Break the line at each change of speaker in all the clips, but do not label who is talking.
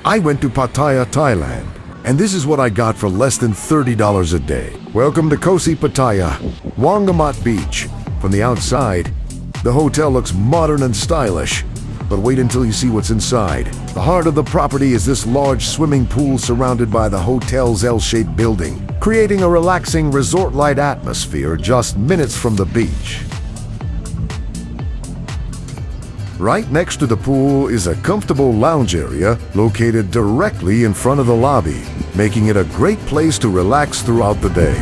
I went to Pattaya, Thailand, and this is what I got for less than $30 a day. Welcome to Cosi Pattaya, Wong Amat Beach. From the outside, the hotel looks modern and stylish, but wait until you see what's inside. The heart of the property is this large swimming pool surrounded by the hotel's L-shaped building, creating a relaxing resort-like atmosphere just minutes from the beach. Right next to the pool is a comfortable lounge area located directly in front of the lobby, making it a great place to relax throughout the day.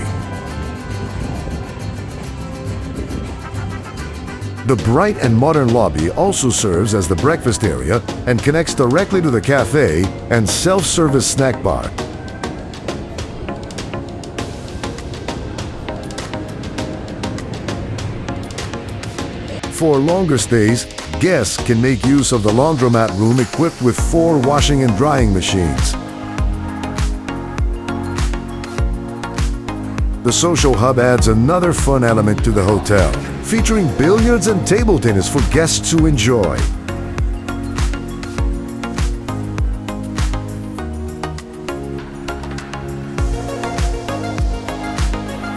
The bright and modern lobby also serves as the breakfast area and connects directly to the cafe and self-service snack bar. For longer stays, guests can make use of the laundromat room equipped with 4 washing and drying machines. The social hub adds another fun element to the hotel, featuring billiards and table tennis for guests to enjoy.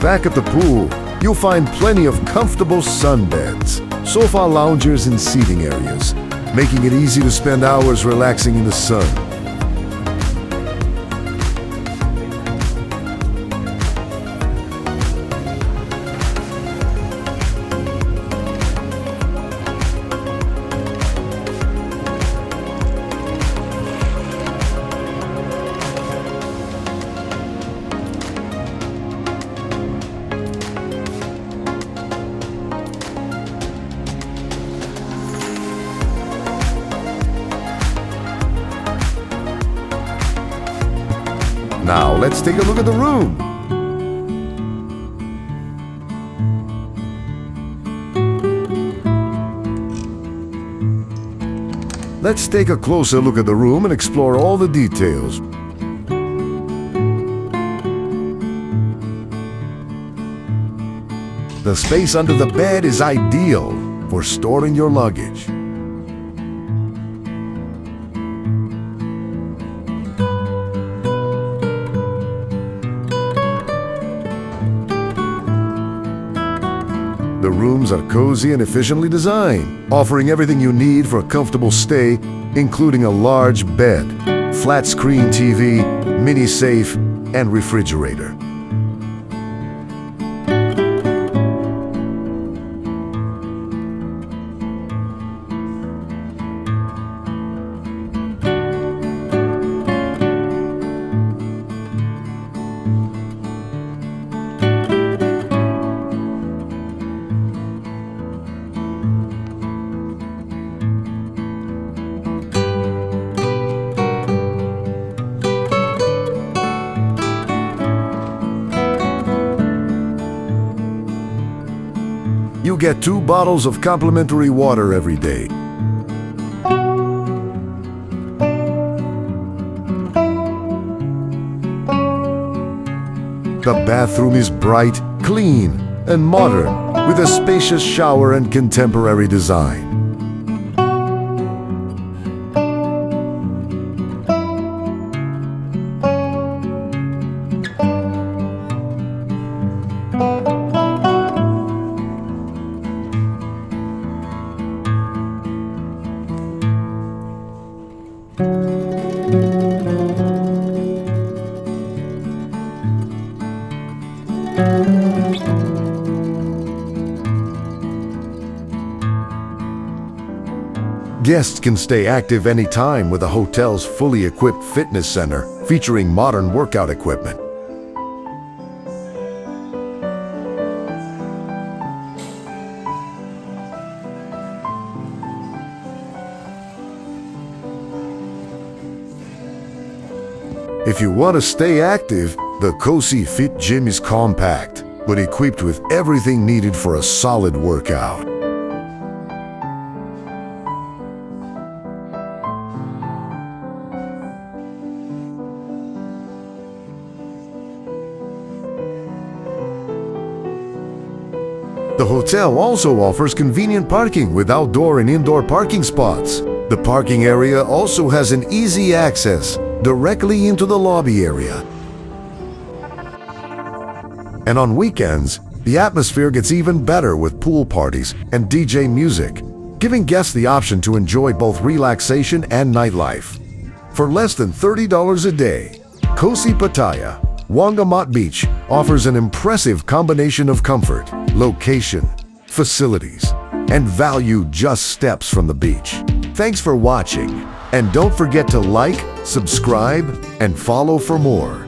Back at the pool, you'll find plenty of comfortable sunbeds, sofa loungers and seating areas, making it easy to spend hours relaxing in the sun. Now let's take a look at the room. Let's take a closer look at the room and explore all the details. The space under the bed is ideal for storing your luggage. The rooms are cozy and efficiently designed, offering everything you need for a comfortable stay, including a large bed, flat-screen TV, mini safe, and refrigerator. You get 2 bottles of complimentary water every day. The bathroom is bright, clean, and modern, with a spacious shower and contemporary design. Guests can stay active anytime with the hotel's fully equipped fitness center featuring modern workout equipment. If you want to stay active, the Cosi Fit gym is compact, but equipped with everything needed for a solid workout. The hotel also offers convenient parking with outdoor and indoor parking spots. The parking area also has an easy access directly into the lobby area. And on weekends, the atmosphere gets even better with pool parties and DJ music, giving guests the option to enjoy both relaxation and nightlife. For less than $30 a day, Cosi Pattaya, Wong Amat Beach offers an impressive combination of comfort, location, facilities, and value just steps from the beach. Thanks for watching, and don't forget to like, subscribe, and follow for more.